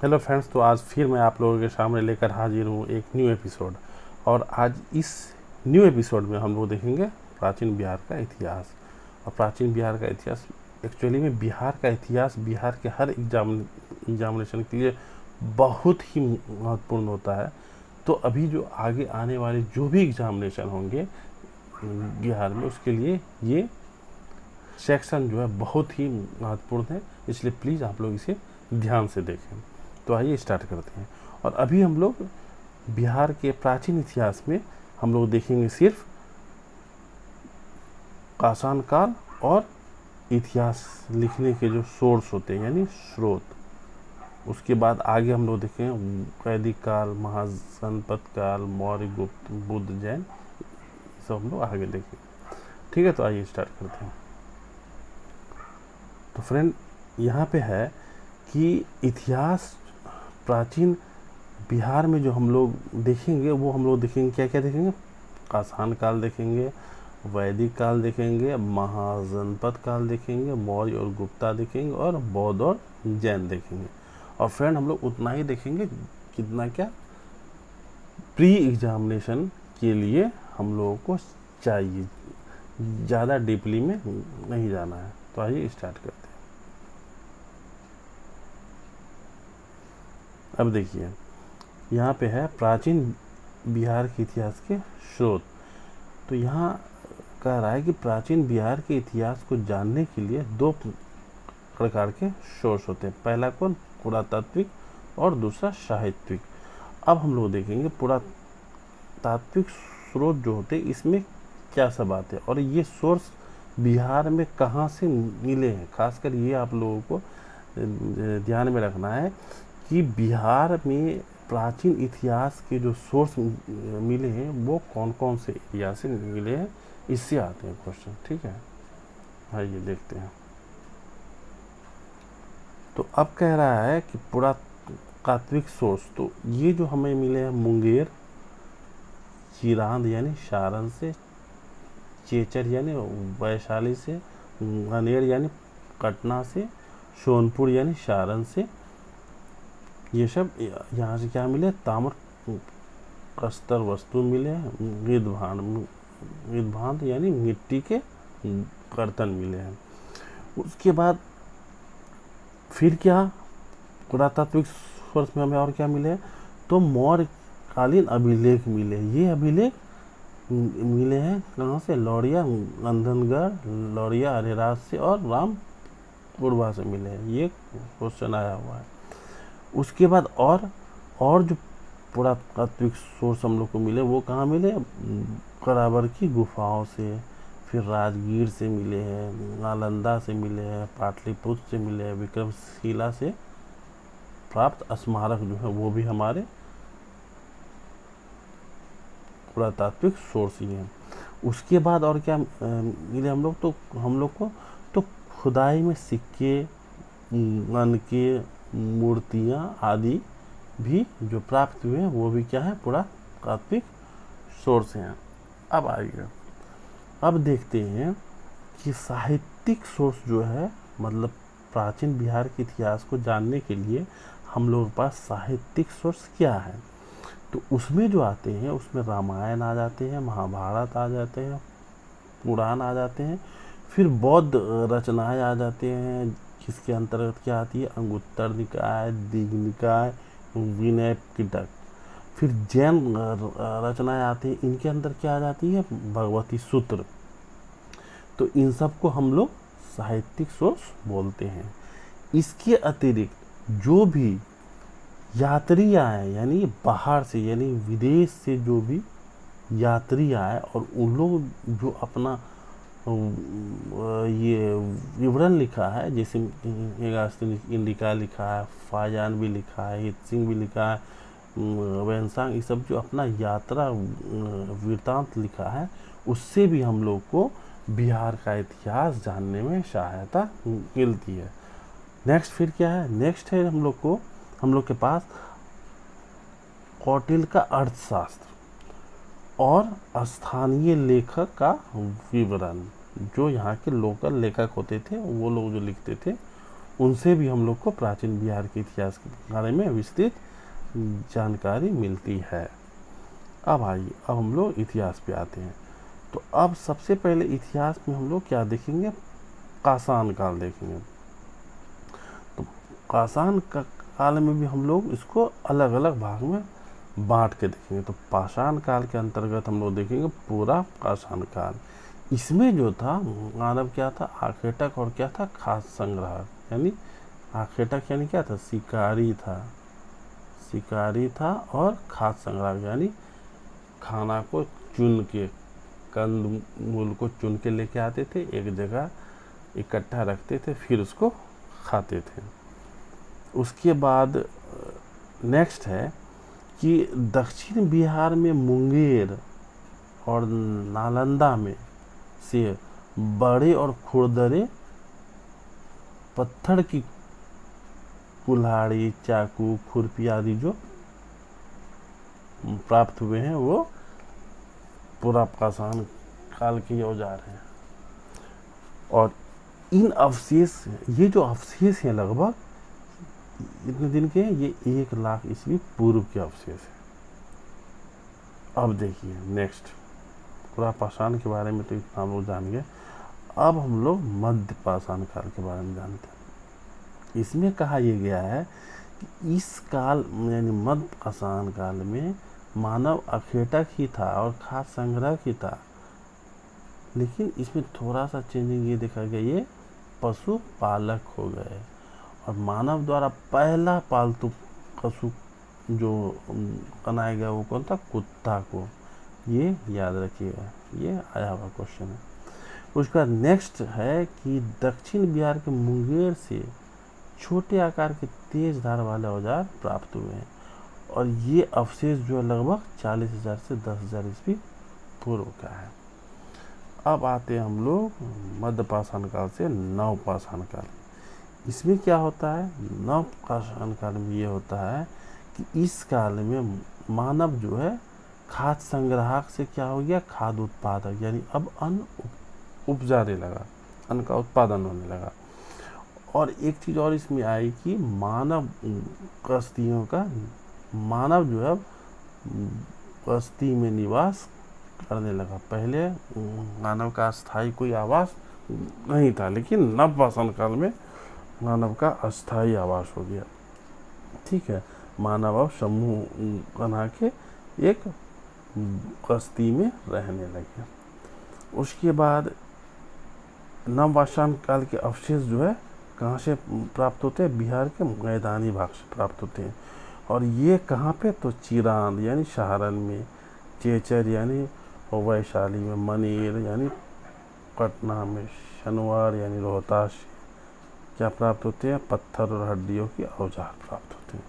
Hello friends, तो आज फिर मैं आप लोगों के सामने लेकर हाजिर हूँ एक न्यू एपिसोड। और आज इस न्यू एपिसोड में हम लोग देखेंगे प्राचीन बिहार का इतिहास। और प्राचीन बिहार का इतिहास एक्चुअली में बिहार का इतिहास बिहार के हर एग्जामिनेशन के लिए बहुत ही महत्वपूर्ण होता है। तो अभी जो आगे आने वाले जो भी एग्जामिनेशन होंगे बिहार में, उसके लिए ये सेक्शन जो है बहुत ही महत्वपूर्ण है, इसलिए प्लीज़ आप लोग इसे ध्यान से देखें। तो आइए स्टार्ट करते हैं। और अभी हम लोग बिहार के प्राचीन इतिहास में हम लोग देखेंगे सिर्फ पाषाण काल और इतिहास लिखने के जो सोर्स होते हैं यानी स्रोत। उसके बाद आगे हम लोग देखेंगे वैदिक काल, महाजनपद काल, मौर्य, गुप्त, बुद्ध, जैन, सब हम लोग आगे देखेंगे। ठीक है, तो आइए स्टार्ट करते हैं। तो फ्रेंड, यहाँ पे है कि इतिहास प्राचीन बिहार में जो हम लोग देखेंगे वो हम लोग देखेंगे क्या क्या देखेंगे। पाषाण काल देखेंगे, वैदिक काल देखेंगे, महाजनपद काल देखेंगे, मौर्य और गुप्ता देखेंगे, और बौद्ध और जैन देखेंगे। और फ्रेंड, हम लोग उतना ही देखेंगे कितना क्या प्री एग्जामिनेशन के लिए हम लोगों को चाहिए, ज़्यादा डीपली में नहीं जाना है। तो आइए स्टार्ट करते हैं। अब देखिए, यहाँ पे है प्राचीन बिहार के इतिहास के स्रोत। तो यहाँ कह रहा है कि प्राचीन बिहार के इतिहास को जानने के लिए दो प्रकार के सोर्स होते हैं। पहला कौन? पुरातात्विक, और दूसरा साहित्यिक। अब हम लोग देखेंगे पुरातात्विक स्रोत जो होते हैं इसमें क्या सब आते हैं और ये सोर्स बिहार में कहाँ से मिले हैं। खासकर ये आप लोगों को ध्यान में रखना है कि बिहार में प्राचीन इतिहास के जो सोर्स मिले हैं वो कौन कौन से एरिया से मिले हैं, इससे आते हैं क्वेश्चन। ठीक है, आइए देखते हैं। तो अब कह रहा है कि पुरातात्विक सोर्स, तो ये जो हमें मिले हैं मुंगेर, चिरांद यानी सारण से, चेचर यानी वैशाली से, गनेर यानी पटना से, सोनपुर यानी सारण से, ये सब यहाँ से क्या मिले? ताम्र प्रस्तर वस्तु मिले हैं। मृदभांड यानी मिट्टी के बर्तन मिले हैं। उसके बाद फिर क्या पुरातात्विक सोर्स में हमें और क्या मिले? तो मौर्य कालीन अभिलेख मिले। ये अभिलेख मिले हैं कहाँ से? लौरिया नंदनगढ़, लौरिया अरेराज से और रामपुरवा से मिले हैं। ये क्वेश्चन आया हुआ है। उसके बाद और जो पुरातात्विक सोर्स हम लोग को मिले वो कहाँ मिले? करावर की गुफाओं से, फिर राजगीर से मिले हैं, नालंदा से मिले हैं, पाटलिपुत्र से मिले हैं, विक्रमशिला से प्राप्त स्मारक जो है वो भी हमारे पुरातात्विक सोर्स ही हैं। उसके बाद और क्या मिले हम लोग? तो हम लोग को तो खुदाई में सिक्के, मनके, मूर्तियाँ आदि भी जो प्राप्त हुए हैं वो भी क्या है? पुरातात्विक सोर्स हैं। अब आइए, अब देखते हैं कि साहित्यिक सोर्स जो है, मतलब प्राचीन बिहार के इतिहास को जानने के लिए हम लोगों के पास साहित्यिक सोर्स क्या है। तो उसमें जो आते हैं उसमें रामायण आ जाते हैं, महाभारत आ जाते हैं, पुराण आ जाते हैं, फिर बौद्ध रचनाएं आ जाते हैं जिसके अंतर्गत क्या आती है? अंगुत्तर निकाय, दीघनिकाय, विनय पिटक। फिर जैन रचनाएं आती हैं, इनके अंदर क्या आ जाती है? भगवती सूत्र। तो इन सब को हम लोग साहित्यिक सोर्स बोलते हैं। इसके अतिरिक्त जो भी यात्री आए यानी बाहर से यानी विदेश से जो भी यात्री आए और उन लोग जो अपना ये विवरण लिखा है, जैसे इंडिका लिखा है, फाजान भी लिखा है, हित सिंह भी लिखा है, वैनसांग, ये सब जो अपना यात्रा वृत्तांत लिखा है, उससे भी हम लोग को बिहार का इतिहास जानने में सहायता मिलती है। नेक्स्ट फिर क्या है? नेक्स्ट है हम लोग के पास कौटिल्य का अर्थशास्त्र और स्थानीय लेखक का विवरण। जो यहाँ के लोकल लेखक होते थे वो लोग जो लिखते थे उनसे भी हम लोग को प्राचीन बिहार के इतिहास के बारे में विस्तृत जानकारी मिलती है। अब आइए, अब हम लोग इतिहास पे आते हैं। तो अब सबसे पहले इतिहास में हम लोग क्या देखेंगे, पाषाण काल देखेंगे। तो पाषाण काल में भी हम लोग इसको अलग अलग भाग में बांट के देखेंगे। तो पाषाण काल के अंतर्गत हम लोग देखेंगे पूरा पाषाण काल। इसमें जो था मानव क्या था, आखेटक और क्या था, खाद्य संग्राहक। यानी आखेटक यानी क्या था, शिकारी था और खाद्य संग्राहक यानी खाना को चुन के, कंद मूल को चुन के लेके आते थे, एक जगह इकट्ठा रखते थे, फिर उसको खाते थे। उसके बाद नेक्स्ट है कि दक्षिण बिहार में मुंगेर और नालंदा में से बड़े और खुरदरे पत्थर की कुल्हाड़ी, चाकू, खुरपी आदि जो प्राप्त हुए हैं वो पूरा पाषाण काल के औजार हैं। और इन अवशेष, ये जो अवशेष हैं लगभग इतने दिन के हैं, ये 1 लाख ईस्वी पूर्व के अवशेष हैं। अब देखिए नेक्स्ट, पूरा पाषाण के बारे में तो इतना हम लोग जान गए। अब हम लोग मध्य पाषाण काल के बारे में जानते हैं। इसमें कहा यह गया है कि इस काल यानी मध्य पाषाण काल में मानव अखेटक ही था और खाद्य संग्रह ही था, लेकिन इसमें थोड़ा सा चेंजिंग ये देखा गया, ये पशु पालक हो गए। और मानव द्वारा पहला पालतू पशु जो बनाया गया वो कौन था, कुत्ता को। ये याद रखिएगा, ये आया हुआ क्वेश्चन है। उसका नेक्स्ट है कि दक्षिण बिहार के मुंगेर से छोटे आकार के तेज धार वाले औजार प्राप्त हुए हैं। और ये अवशेष जो है लगभग 40,000 से 10,000 ईस्वी पूर्व का है। अब आते हैं हम लोग मध्य पाषाण काल से नव पाषाण काल। इसमें क्या होता है, नव पाषाण काल में ये होता है कि इस काल में मानव जो है खाद्य संग्राहक से क्या हो गया, खाद्य उत्पादक, यानी अब अन्न उपजाने लगा, अन्न का उत्पादन होने लगा। और एक चीज़ और इसमें आई कि मानव जो है बस्ती में निवास करने लगा। पहले मानव का स्थायी कोई आवास नहीं था, लेकिन नव पाषाण काल में मानव का अस्थायी आवास हो गया। ठीक है, मानव अब समूह बना के एक बस्ती में रहने लगे। उसके बाद नव पाषाण काल के अवशेष जो है कहाँ से प्राप्त होते हैं, बिहार के मैदानी भाग से प्राप्त होते हैं। और ये कहाँ पे, तो चिरांद यानी सहारन में, चेचर यानी वैशाली में, मनेर यानी पटना में, शनवार यानी रोहतास क्या प्राप्त होते हैं, पत्थर और हड्डियों की औजार प्राप्त होते हैं।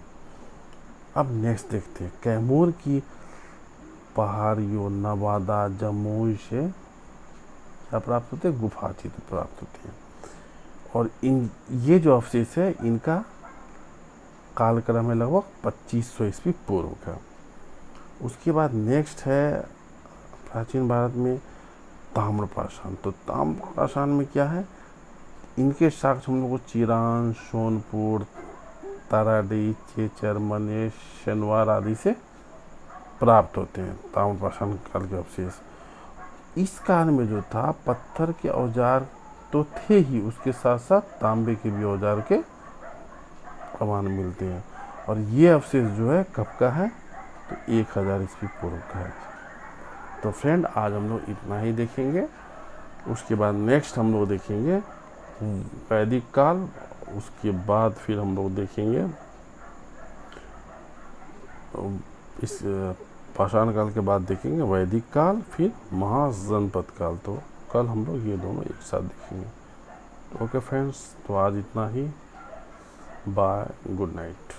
अब नेक्स्ट देखते हैं, कैमूर की पहाड़ियों, नवादा, जमुई से क्या प्राप्त होते हैं, गुफा चित्र प्राप्त होते हैं। और ये जो अवशेष है इनका कालक्रम है लगभग 2500 ईस्वी पूर्व का। उसके बाद नेक्स्ट है प्राचीन भारत में ताम्रपाषाण। तो ताम्रपाषाण में क्या है, इनके साक्ष्य हम लोग को चिरान, सोनपुर, ताराडी, चेचर, मनेर, शनवार आदि से प्राप्त होते हैं। ताम्रपाषाण काल के अवशेष इस काल में जो था, पत्थर के औजार तो थे ही, उसके साथ साथ तांबे के भी औजार के प्रमाण मिलते हैं। और ये अवशेष जो है कब का है, तो 1000 ईस्वी पूर्व का है। तो फ्रेंड आज हम लोग इतना ही देखेंगे। उसके बाद नेक्स्ट हम लोग देखेंगे वैदिक काल। उसके बाद फिर हम लोग देखेंगे इस पाषाण काल के बाद देखेंगे वैदिक काल, फिर महाजनपद काल। तो कल हम लोग ये दोनों एक साथ देखेंगे। तो ओके फ्रेंड्स, तो आज इतना ही। Bye, good night.